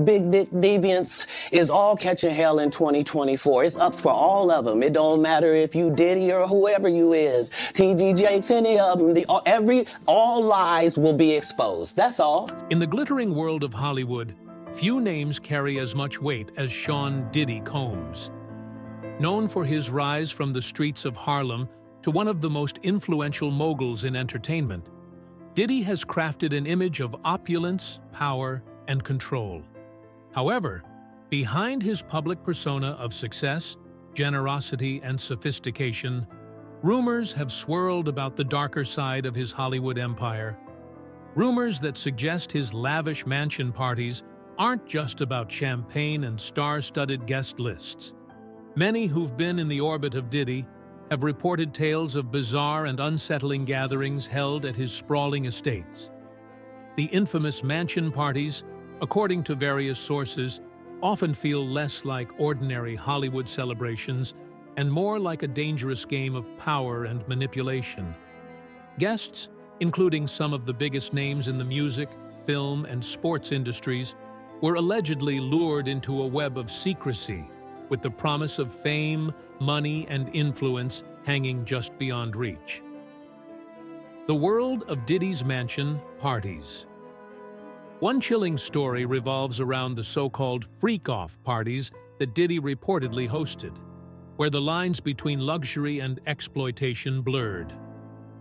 big deviants is all catching hell in 2024. It's up for all of them. It don't matter if you Diddy or whoever you is, TG Jakes, any of them. All lies will be exposed. That's all. In the glittering world of Hollywood, few names carry as much weight as Sean Diddy Combs. Known for his rise from the streets of Harlem to one of the most influential moguls in entertainment, Diddy has crafted an image of opulence, power, and control. However, behind his public persona of success, generosity, and sophistication, rumors have swirled about the darker side of his Hollywood empire. Rumors that suggest his lavish mansion parties aren't just about champagne and star-studded guest lists. Many who've been in the orbit of Diddy have reported tales of bizarre and unsettling gatherings held at his sprawling estates. The infamous mansion parties, according to various sources, often feel less like ordinary Hollywood celebrations and more like a dangerous game of power and manipulation. Guests, including some of the biggest names in the music, film, and sports industries, were allegedly lured into a web of secrecy, with the promise of fame, money, and influence hanging just beyond reach. The world of Diddy's mansion parties. One chilling story revolves around the so-called freak-off parties that Diddy reportedly hosted, where the lines between luxury and exploitation blurred.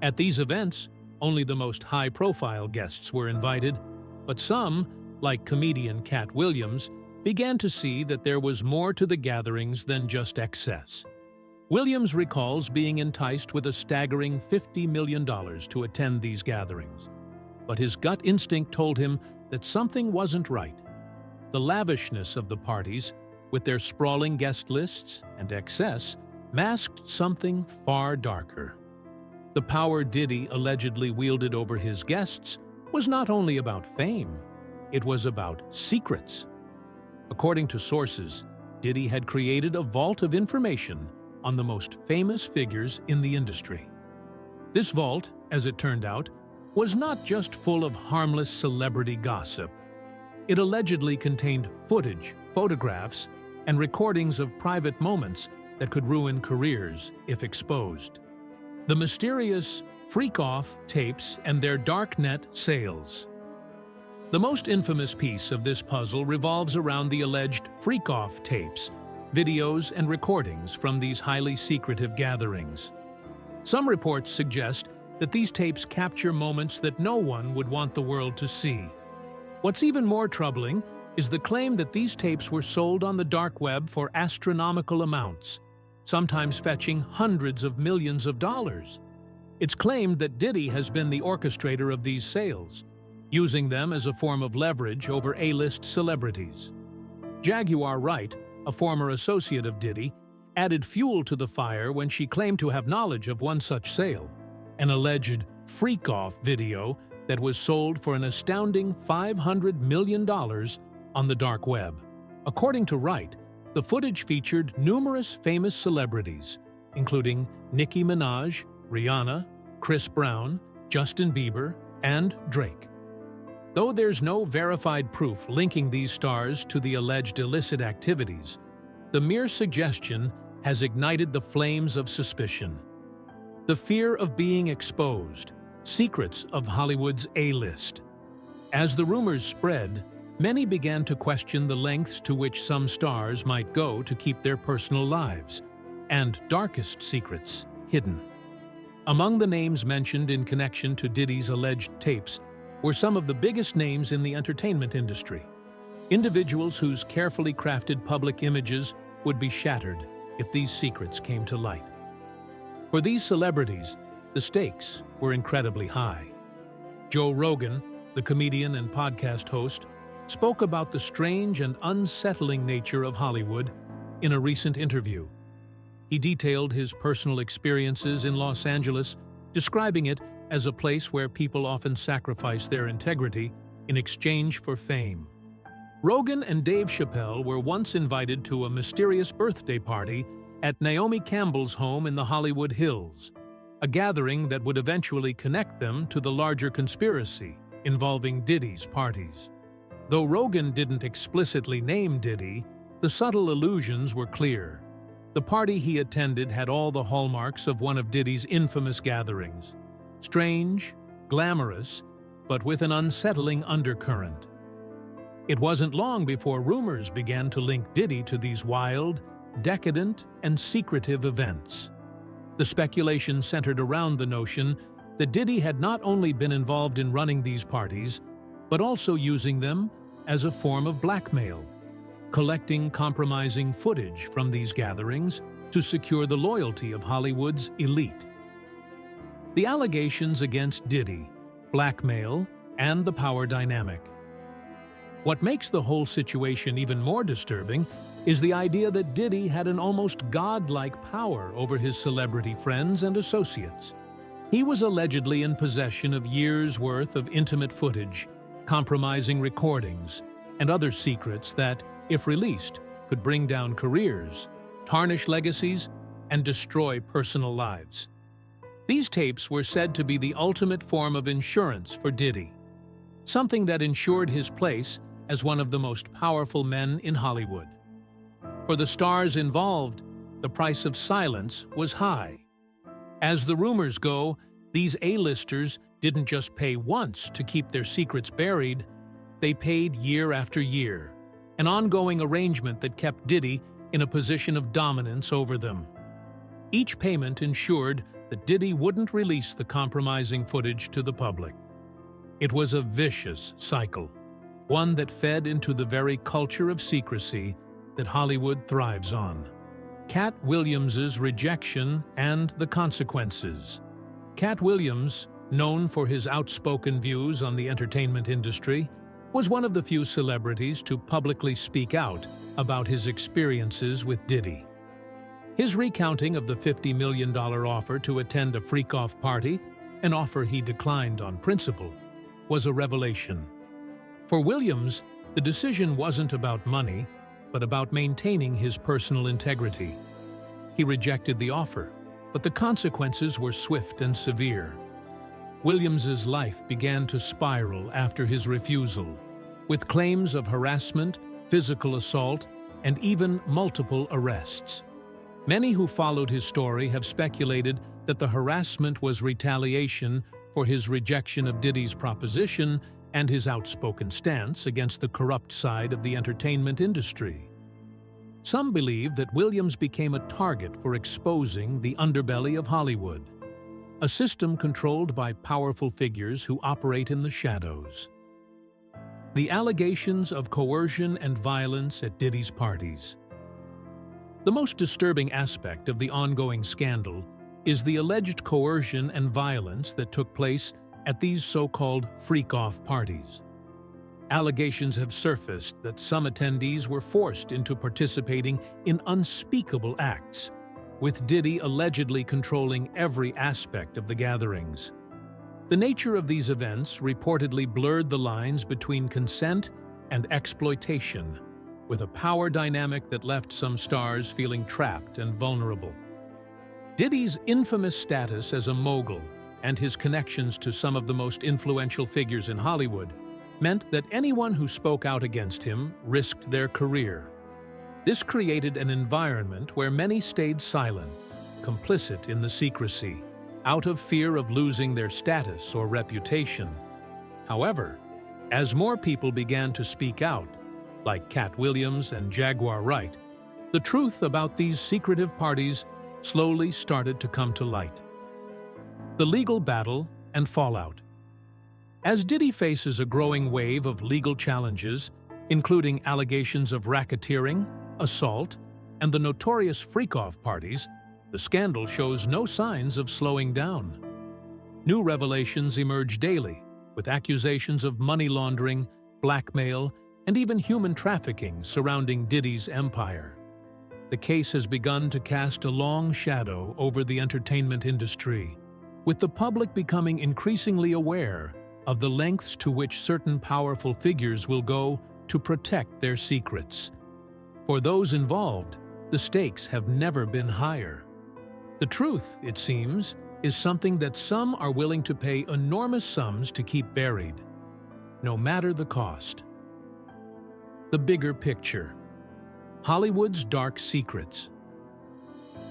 At these events, only the most high-profile guests were invited, but some, like comedian Katt Williams, began to see that there was more to the gatherings than just excess. Williams recalls being enticed with a staggering $50 million to attend these gatherings. But his gut instinct told him that something wasn't right. The lavishness of the parties, with their sprawling guest lists and excess, masked something far darker. The power Diddy allegedly wielded over his guests was not only about fame, it was about secrets. According to sources, Diddy had created a vault of information on the most famous figures in the industry. This vault, as it turned out, was not just full of harmless celebrity gossip. It allegedly contained footage, photographs, and recordings of private moments that could ruin careers if exposed. The mysterious freak-off tapes and their darknet sales. The most infamous piece of this puzzle revolves around the alleged freak-off tapes, videos, and recordings from these highly secretive gatherings. Some reports suggest that these tapes capture moments that no one would want the world to see. What's even more troubling is the claim that these tapes were sold on the dark web for astronomical amounts, sometimes fetching hundreds of millions of dollars. It's claimed that Diddy has been the orchestrator of these sales, using them as a form of leverage over A-list celebrities. Jaguar Wright, a former associate of Diddy, added fuel to the fire when she claimed to have knowledge of one such sale, an alleged freak-off video that was sold for an astounding $500 million on the dark web. According to Wright, the footage featured numerous famous celebrities, including Nicki Minaj, Rihanna, Chris Brown, Justin Bieber, and Drake. Though there's no verified proof linking these stars to the alleged illicit activities, the mere suggestion has ignited the flames of suspicion. The fear of being exposed, secrets of Hollywood's A-list. As the rumors spread, many began to question the lengths to which some stars might go to keep their personal lives and darkest secrets hidden. Among the names mentioned in connection to Diddy's alleged tapes were some of the biggest names in the entertainment industry, individuals whose carefully crafted public images would be shattered if these secrets came to light. For these celebrities, the stakes were incredibly high. Joe Rogan, the comedian and podcast host, spoke about the strange and unsettling nature of Hollywood in a recent interview. He detailed his personal experiences in Los Angeles, describing it as a place where people often sacrifice their integrity in exchange for fame. Rogan and Dave Chappelle were once invited to a mysterious birthday party at Naomi Campbell's home in the Hollywood Hills, a gathering that would eventually connect them to the larger conspiracy involving Diddy's parties. Though Rogan didn't explicitly name Diddy, the subtle allusions were clear. The party he attended had all the hallmarks of one of Diddy's infamous gatherings. Strange, glamorous, but with an unsettling undercurrent. It wasn't long before rumors began to link Diddy to these wild, decadent, and secretive events. The speculation centered around the notion that Diddy had not only been involved in running these parties, but also using them as a form of blackmail, collecting compromising footage from these gatherings to secure the loyalty of Hollywood's elite. The allegations against Diddy, blackmail, and the power dynamic. What makes the whole situation even more disturbing is the idea that Diddy had an almost godlike power over his celebrity friends and associates. He was allegedly in possession of years' worth of intimate footage, compromising recordings, and other secrets that, if released, could bring down careers, tarnish legacies, and destroy personal lives. These tapes were said to be the ultimate form of insurance for Diddy, something that ensured his place as one of the most powerful men in Hollywood. For the stars involved, the price of silence was high. As the rumors go, these A-listers didn't just pay once to keep their secrets buried, they paid year after year, an ongoing arrangement that kept Diddy in a position of dominance over them. Each payment ensured that Diddy wouldn't release the compromising footage to the public. It was a vicious cycle, one that fed into the very culture of secrecy that Hollywood thrives on. Katt Williams's rejection and the consequences. Katt Williams, known for his outspoken views on the entertainment industry, was one of the few celebrities to publicly speak out about his experiences with Diddy. His recounting of the $50 million offer to attend a freak-off party, an offer he declined on principle, was a revelation. For Williams, the decision wasn't about money, but about maintaining his personal integrity. He rejected the offer, but the consequences were swift and severe. Williams's life began to spiral after his refusal, with claims of harassment, physical assault, and even multiple arrests. Many who followed his story have speculated that the harassment was retaliation for his rejection of Diddy's proposition and his outspoken stance against the corrupt side of the entertainment industry. Some believe that Williams became a target for exposing the underbelly of Hollywood, a system controlled by powerful figures who operate in the shadows. The allegations of coercion and violence at Diddy's parties. The most disturbing aspect of the ongoing scandal is the alleged coercion and violence that took place at these so-called freak-off parties. Allegations have surfaced that some attendees were forced into participating in unspeakable acts, with Diddy allegedly controlling every aspect of the gatherings. The nature of these events reportedly blurred the lines between consent and exploitation, with a power dynamic that left some stars feeling trapped and vulnerable. Diddy's infamous status as a mogul and his connections to some of the most influential figures in Hollywood meant that anyone who spoke out against him risked their career. This created an environment where many stayed silent, complicit in the secrecy, out of fear of losing their status or reputation. However, as more people began to speak out, like Katt Williams and Jaguar Wright, the truth about these secretive parties slowly started to come to light. The legal battle and fallout. As Diddy faces a growing wave of legal challenges, including allegations of racketeering, assault, and the notorious freak-off parties, the scandal shows no signs of slowing down. New revelations emerge daily, with accusations of money laundering, blackmail, and even human trafficking surrounding Diddy's empire. The case has begun to cast a long shadow over the entertainment industry, with the public becoming increasingly aware of the lengths to which certain powerful figures will go to protect their secrets. For those involved, the stakes have never been higher. The truth, it seems, is something that some are willing to pay enormous sums to keep buried, no matter the cost. The bigger picture. Hollywood's dark secrets.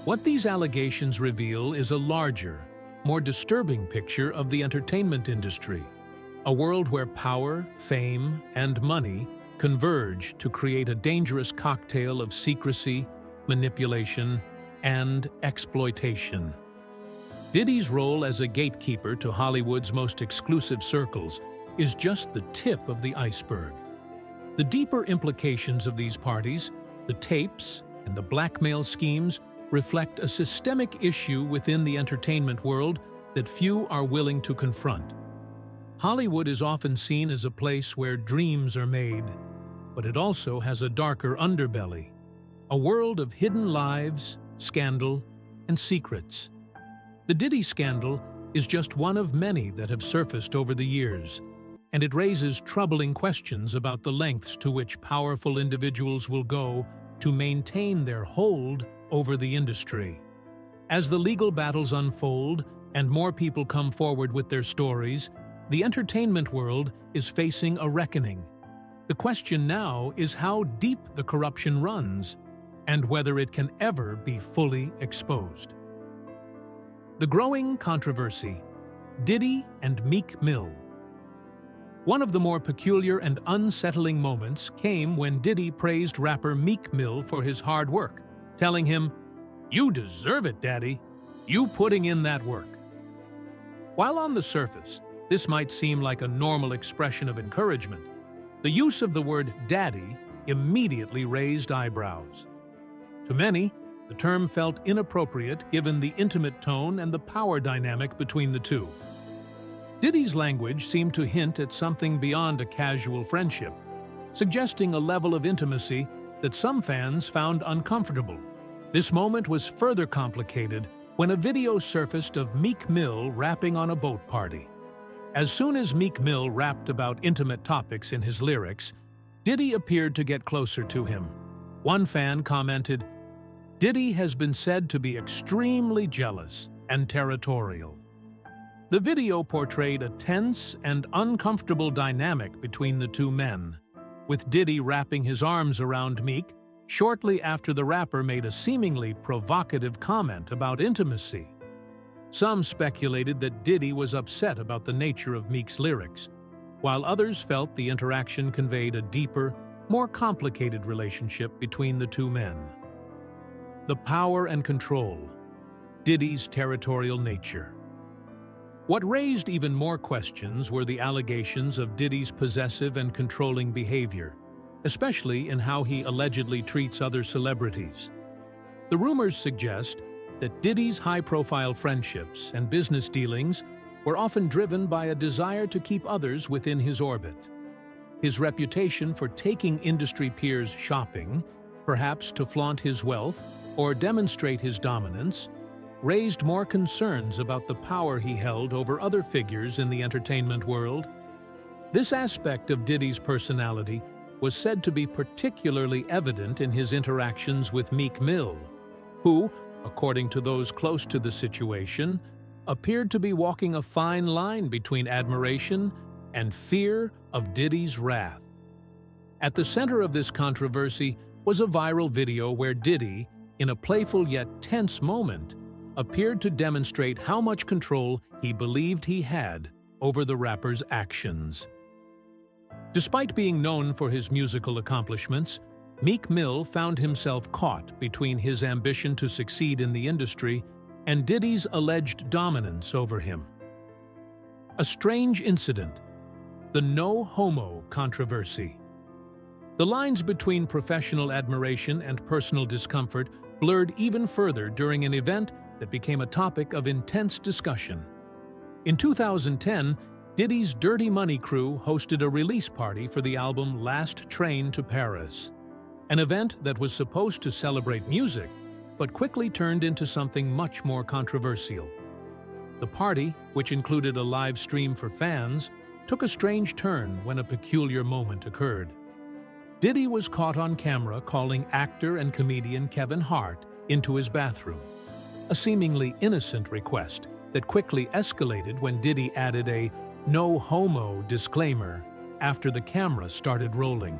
What these allegations reveal is a larger, more disturbing picture of the entertainment industry, a world where power, fame, and money converge to create a dangerous cocktail of secrecy, manipulation, and exploitation. Diddy's role as a gatekeeper to Hollywood's most exclusive circles is just the tip of the iceberg. The deeper implications of these parties, the tapes, and the blackmail schemes reflect a systemic issue within the entertainment world that few are willing to confront. Hollywood is often seen as a place where dreams are made, but it also has a darker underbelly, a world of hidden lives, scandal, and secrets. The Diddy scandal is just one of many that have surfaced over the years, and it raises troubling questions about the lengths to which powerful individuals will go to maintain their hold over the industry. As the legal battles unfold and more people come forward with their stories, the entertainment world is facing a reckoning. The question now is how deep the corruption runs and whether it can ever be fully exposed. The growing controversy, Diddy and Meek Mill. One of the more peculiar and unsettling moments came when Diddy praised rapper Meek Mill for his hard work, telling him, "You deserve it, Daddy. You putting in that work." While on the surface, this might seem like a normal expression of encouragement, the use of the word daddy immediately raised eyebrows. To many, the term felt inappropriate given the intimate tone and the power dynamic between the two. Diddy's language seemed to hint at something beyond a casual friendship, suggesting a level of intimacy that some fans found uncomfortable. This moment was further complicated when a video surfaced of Meek Mill rapping on a boat party. As soon as Meek Mill rapped about intimate topics in his lyrics, Diddy appeared to get closer to him. One fan commented, "Diddy has been said to be extremely jealous and territorial." The video portrayed a tense and uncomfortable dynamic between the two men, with Diddy wrapping his arms around Meek shortly after the rapper made a seemingly provocative comment about intimacy. Some speculated that Diddy was upset about the nature of Meek's lyrics, while others felt the interaction conveyed a deeper, more complicated relationship between the two men. The power and control, Diddy's territorial nature. What raised even more questions were the allegations of Diddy's possessive and controlling behavior, especially in how he allegedly treats other celebrities. The rumors suggest that Diddy's high-profile friendships and business dealings were often driven by a desire to keep others within his orbit. His reputation for taking industry peers shopping, perhaps to flaunt his wealth or demonstrate his dominance, raised more concerns about the power he held over other figures in the entertainment world. This aspect of Diddy's personality was said to be particularly evident in his interactions with Meek Mill, who, according to those close to the situation, appeared to be walking a fine line between admiration and fear of Diddy's wrath. At the center of this controversy was a viral video where Diddy, in a playful yet tense moment, appeared to demonstrate how much control he believed he had over the rapper's actions. Despite being known for his musical accomplishments, Meek Mill found himself caught between his ambition to succeed in the industry and Diddy's alleged dominance over him. A strange incident, the no homo controversy. The lines between professional admiration and personal discomfort blurred even further during an event that became a topic of intense discussion. In 2010, Diddy's Dirty Money crew hosted a release party for the album Last Train to Paris, an event that was supposed to celebrate music, but quickly turned into something much more controversial. The party, which included a live stream for fans, took a strange turn when a peculiar moment occurred. Diddy was caught on camera calling actor and comedian Kevin Hart into his bathroom, a seemingly innocent request that quickly escalated when Diddy added a "no homo" disclaimer after the camera started rolling.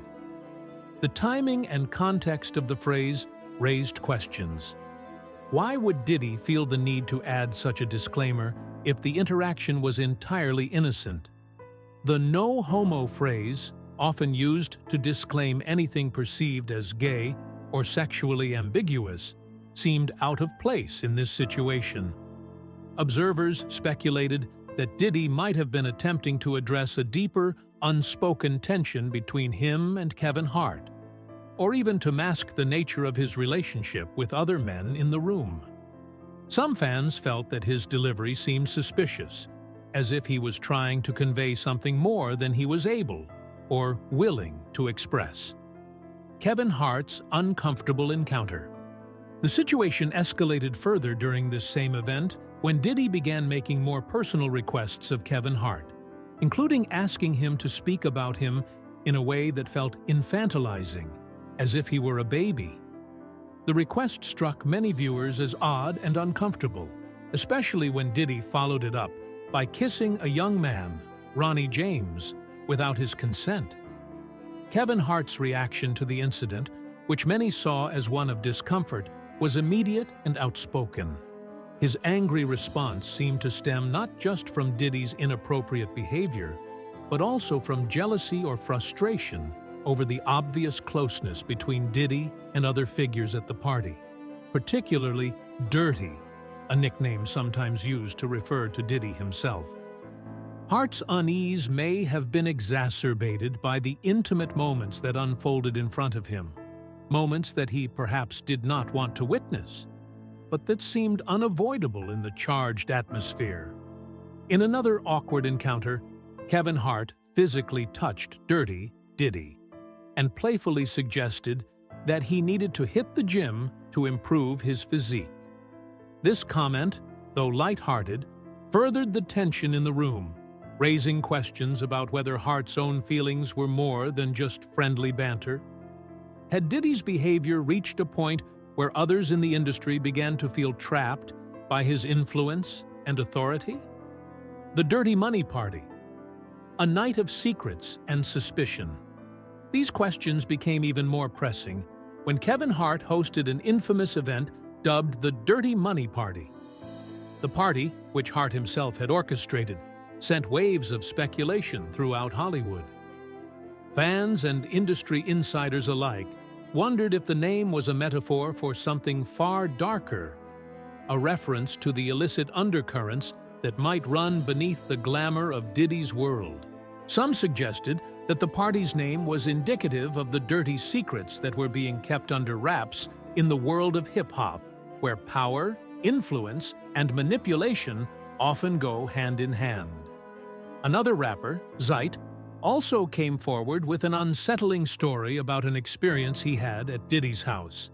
The timing and context of the phrase raised questions. Why would Diddy feel the need to add such a disclaimer if the interaction was entirely innocent? The no homo phrase, often used to disclaim anything perceived as gay or sexually ambiguous, seemed out of place in this situation. Observers speculated that Diddy might have been attempting to address a deeper, unspoken tension between him and Kevin Hart, or even to mask the nature of his relationship with other men in the room. Some fans felt that his delivery seemed suspicious, as if he was trying to convey something more than he was able or willing to express. Kevin Hart's uncomfortable encounter. The situation escalated further during this same event when Diddy began making more personal requests of Kevin Hart, including asking him to speak about him in a way that felt infantilizing, as if he were a baby. The request struck many viewers as odd and uncomfortable, especially when Diddy followed it up by kissing a young man, Ronnie James, without his consent. Kevin Hart's reaction to the incident, which many saw as one of discomfort, was immediate and outspoken. His angry response seemed to stem not just from Diddy's inappropriate behavior, but also from jealousy or frustration over the obvious closeness between Diddy and other figures at the party, particularly Dirty, a nickname sometimes used to refer to Diddy himself. Hart's unease may have been exacerbated by the intimate moments that unfolded in front of him, moments that he perhaps did not want to witness, but that seemed unavoidable in the charged atmosphere. In another awkward encounter, Kevin Hart physically touched Dirty Diddy and playfully suggested that he needed to hit the gym to improve his physique. This comment, though lighthearted, furthered the tension in the room, raising questions about whether Hart's own feelings were more than just friendly banter. Had Diddy's behavior reached a point where others in the industry began to feel trapped by his influence and authority? The Dirty Money Party. A night of secrets and suspicion. These questions became even more pressing when Kevin Hart hosted an infamous event dubbed the Dirty Money Party. The party, which Hart himself had orchestrated, sent waves of speculation throughout Hollywood. Fans and industry insiders alike wondered if the name was a metaphor for something far darker, a reference to the illicit undercurrents that might run beneath the glamour of Diddy's world. Some suggested that the party's name was indicative of the dirty secrets that were being kept under wraps in the world of hip-hop, where power, influence, and manipulation often go hand in hand. Another rapper, Zeit, also came forward with an unsettling story about an experience he had at Diddy's house.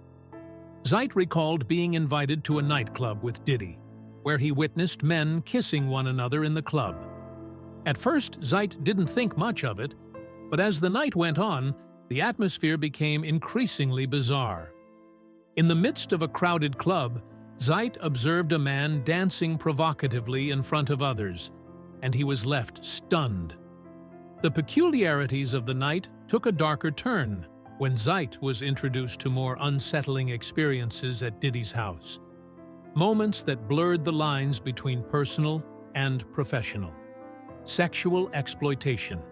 Zeit recalled being invited to a nightclub with Diddy, where he witnessed men kissing one another in the club. At first, Zeit didn't think much of it, but as the night went on, the atmosphere became increasingly bizarre. In the midst of a crowded club, Zeit observed a man dancing provocatively in front of others, and he was left stunned. The peculiarities of the night took a darker turn when Zeit was introduced to more unsettling experiences at Diddy's house. Moments that blurred the lines between personal and professional. Sexual exploitation.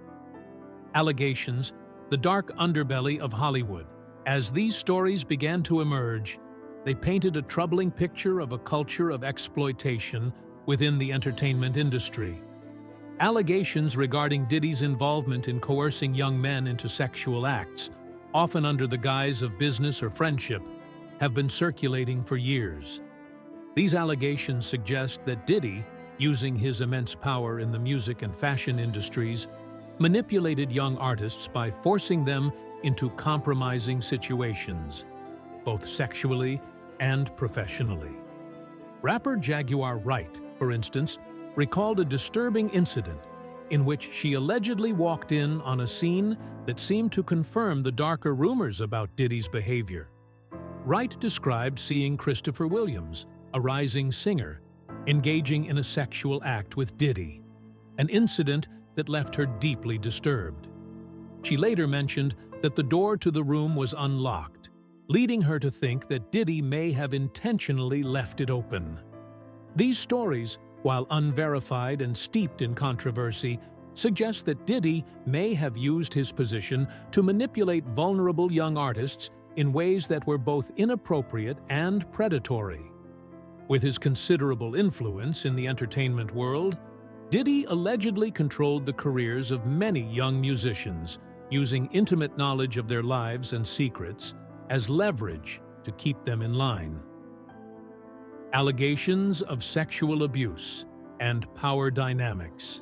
Allegations, the dark underbelly of Hollywood. As these stories began to emerge, they painted a troubling picture of a culture of exploitation within the entertainment industry. Allegations regarding Diddy's involvement in coercing young men into sexual acts, often under the guise of business or friendship, have been circulating for years. These allegations suggest that Diddy, using his immense power in the music and fashion industries, manipulated young artists by forcing them into compromising situations, both sexually and professionally. Rapper Jaguar Wright, for instance, recalled a disturbing incident in which she allegedly walked in on a scene that seemed to confirm the darker rumors about Diddy's behavior. Wright described seeing Christopher Williams, a rising singer, engaging in a sexual act with Diddy, an incident that left her deeply disturbed. She later mentioned that the door to the room was unlocked, leading her to think that Diddy may have intentionally left it open. These stories, while unverified and steeped in controversy, suggest that Diddy may have used his position to manipulate vulnerable young artists in ways that were both inappropriate and predatory. With his considerable influence in the entertainment world, Diddy allegedly controlled the careers of many young musicians, using intimate knowledge of their lives and secrets as leverage to keep them in line. Allegations of sexual abuse and power dynamics.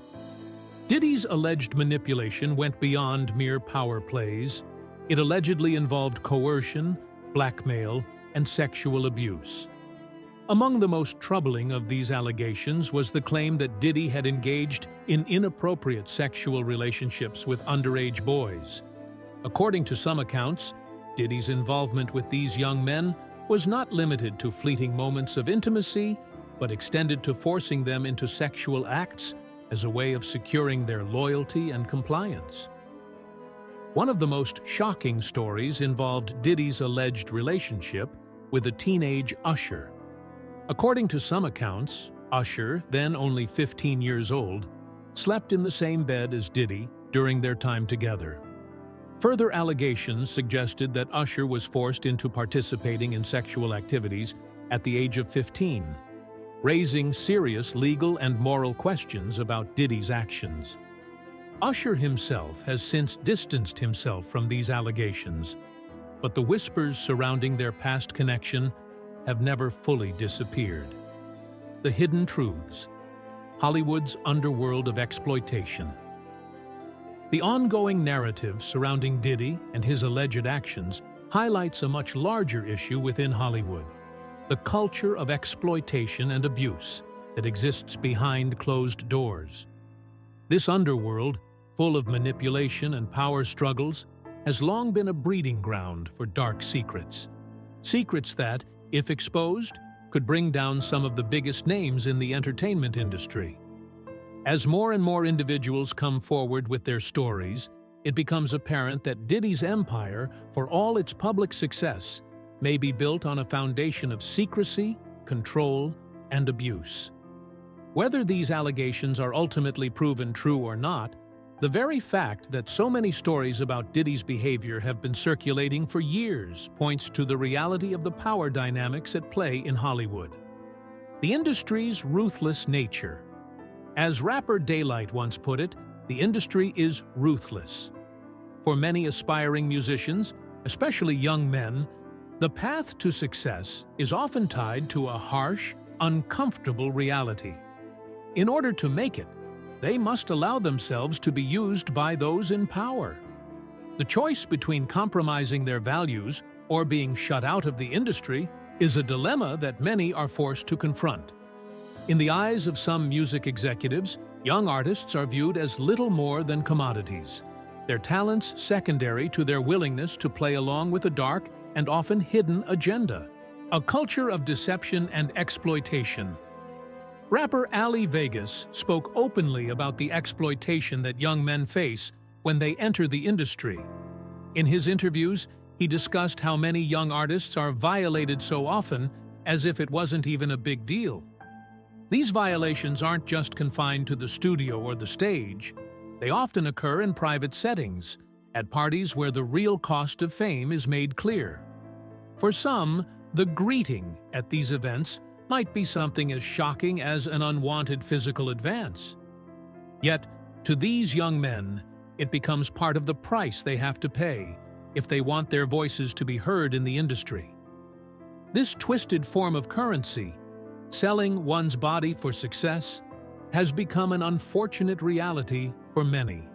Diddy's alleged manipulation went beyond mere power plays. It allegedly involved coercion, blackmail, and sexual abuse. Among the most troubling of these allegations was the claim that Diddy had engaged in inappropriate sexual relationships with underage boys. According to some accounts, Diddy's involvement with these young men was not limited to fleeting moments of intimacy, but extended to forcing them into sexual acts as a way of securing their loyalty and compliance. One of the most shocking stories involved Diddy's alleged relationship with a teenage usher. According to some accounts, Usher, then only 15 years old, slept in the same bed as Diddy during their time together. Further allegations suggested that Usher was forced into participating in sexual activities at the age of 15, raising serious legal and moral questions about Diddy's actions. Usher himself has since distanced himself from these allegations, but the whispers surrounding their past connection have never fully disappeared. The hidden truths, Hollywood's underworld of exploitation. The ongoing narrative surrounding Diddy and his alleged actions highlights a much larger issue within Hollywood: the culture of exploitation and abuse that exists behind closed doors. This underworld, full of manipulation and power struggles, has long been a breeding ground for dark secrets. Secrets that, if exposed, could bring down some of the biggest names in the entertainment industry. As more and more individuals come forward with their stories, it becomes apparent that Diddy's empire, for all its public success, may be built on a foundation of secrecy, control, and abuse. Whether these allegations are ultimately proven true or not, the very fact that so many stories about Diddy's behavior have been circulating for years points to the reality of the power dynamics at play in Hollywood. The industry's ruthless nature. As rapper Daylight once put it, the industry is ruthless. For many aspiring musicians, especially young men, the path to success is often tied to a harsh, uncomfortable reality. In order to make it, they must allow themselves to be used by those in power. The choice between compromising their values or being shut out of the industry is a dilemma that many are forced to confront. In the eyes of some music executives, young artists are viewed as little more than commodities, their talents secondary to their willingness to play along with a dark and often hidden agenda. A culture of deception and exploitation. Rapper Ali Vegas spoke openly about the exploitation that young men face when they enter the industry. In his interviews, he discussed how many young artists are violated so often as if it wasn't even a big deal. These violations aren't just confined to the studio or the stage. They often occur in private settings, at parties where the real cost of fame is made clear. For some, the greeting at these events might be something as shocking as an unwanted physical advance. Yet, to these young men, it becomes part of the price they have to pay if they want their voices to be heard in the industry. This twisted form of currency, selling one's body for success, has become an unfortunate reality for many.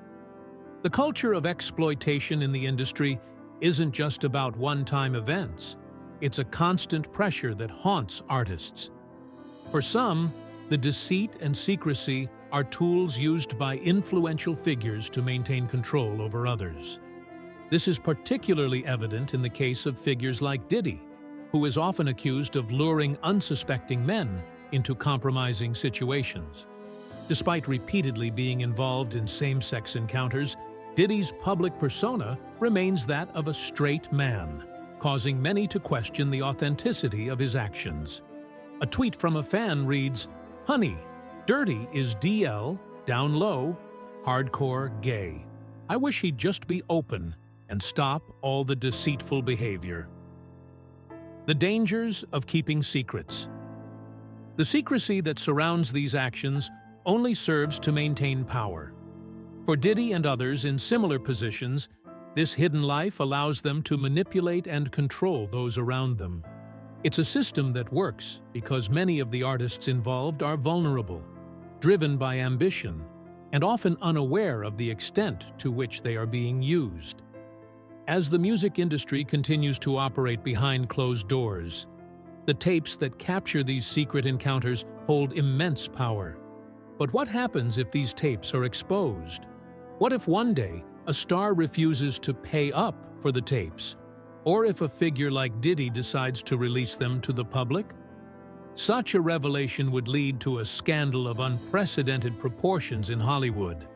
The culture of exploitation in the industry isn't just about one-time events. It's a constant pressure that haunts artists. For some, the deceit and secrecy are tools used by influential figures to maintain control over others. This is particularly evident in the case of figures like Diddy, who is often accused of luring unsuspecting men into compromising situations. Despite repeatedly being involved in same-sex encounters, Diddy's public persona remains that of a straight man, causing many to question the authenticity of his actions. A tweet from a fan reads, "Honey, dirty is DL, down low, hardcore gay. I wish he'd just be open and stop all the deceitful behavior." The dangers of keeping secrets. The secrecy that surrounds these actions only serves to maintain power. For Diddy and others in similar positions, this hidden life allows them to manipulate and control those around them. It's a system that works because many of the artists involved are vulnerable, driven by ambition, and often unaware of the extent to which they are being used. As the music industry continues to operate behind closed doors, the tapes that capture these secret encounters hold immense power. But what happens if these tapes are exposed? What if one day a star refuses to pay up for the tapes? Or if a figure like Diddy decides to release them to the public? Such a revelation would lead to a scandal of unprecedented proportions in Hollywood.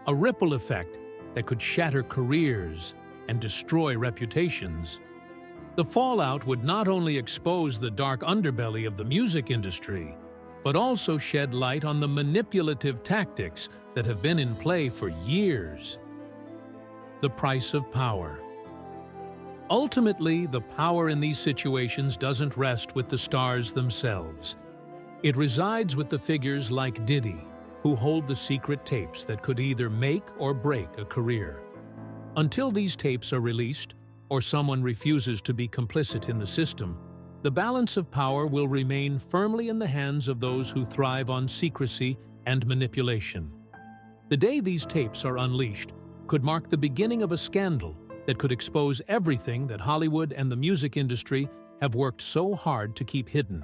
A ripple effect that could shatter careers and destroy reputations. The fallout would not only expose the dark underbelly of the music industry, but also shed light on the manipulative tactics that have been in play for years. The price of power. Ultimately, the power in these situations doesn't rest with the stars themselves. It resides with the figures like Diddy, who hold the secret tapes that could either make or break a career. Until these tapes are released, or someone refuses to be complicit in the system, the balance of power will remain firmly in the hands of those who thrive on secrecy and manipulation. The day these tapes are unleashed could mark the beginning of a scandal that could expose everything that Hollywood and the music industry have worked so hard to keep hidden.